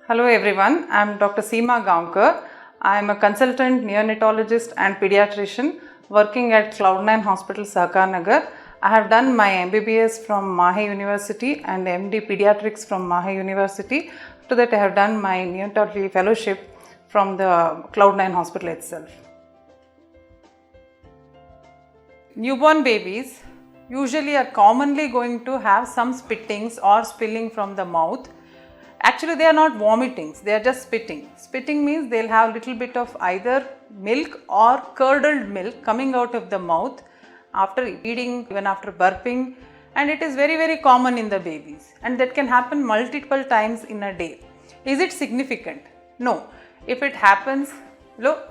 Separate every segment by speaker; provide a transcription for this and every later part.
Speaker 1: Hello everyone, I am Dr. Seema Gaonkar. I am a consultant neonatologist and pediatrician working at Cloudnine Hospital, Sahakarnagar. I have done my MBBS from Mahe University and MD Pediatrics from Mahe University. After that I have done my neonatology fellowship from the Cloudnine Hospital itself. Newborn babies usually are commonly going to have some spittings or spilling from the mouth. Actually, they are not vomitings, they are just spitting. Spitting means they'll have little bit of either milk or curdled milk coming out of the mouth after eating, even after burping, and it is very common in the babies, and that can happen multiple times in a day. Is it significant? No. If it happens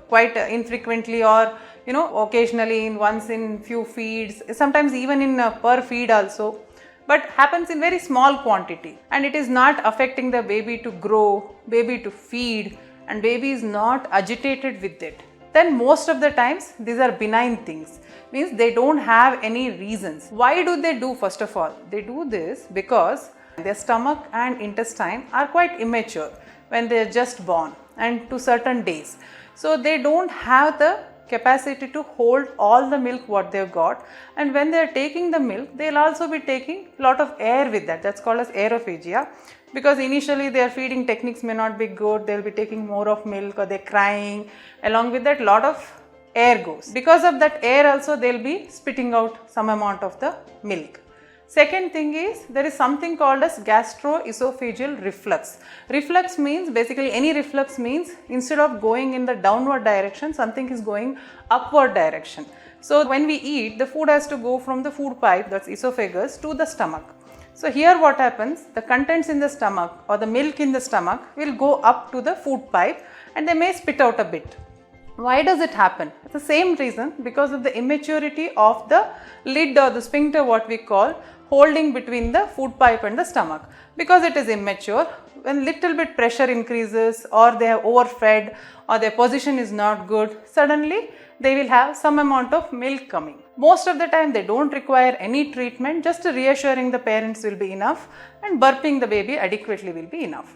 Speaker 1: quite infrequently or occasionally in once in few feeds, sometimes even in per feed also, but happens in very small quantity and it is not affecting the baby to grow, baby to feed, and baby is not agitated with it, then most of the times these are benign things, means they don't have any reasons. Why do they do? First of all, they do this because their stomach and intestine are quite immature when they are just born and to certain days. So they don't have the capacity to hold all the milk what they've got, and when they are taking the milk they'll also be taking lot of air with that. That's called as aerophagia, because initially their feeding techniques may not be good, they'll be taking more of milk or they're crying, along with that lot of air goes. Because of that air also they'll be spitting out some amount of the milk. Second thing is, there is something called as gastroesophageal reflux. Reflux means, basically any reflux means instead of going in the downward direction, something is going upward direction. So when we eat, the food has to go from the food pipe, that's esophagus, to the stomach. So here what happens, the contents in the stomach or the milk in the stomach will go up to the food pipe and they may spit out a bit. Why does it happen? It's the same reason, because of the immaturity of the lid or the sphincter, what we call, holding between the food pipe and the stomach. Because it is immature, when little bit pressure increases or they have overfed or their position is not good, suddenly they will have some amount of milk coming. Most of the time they don't require any treatment, just reassuring the parents will be enough and burping the baby adequately will be enough.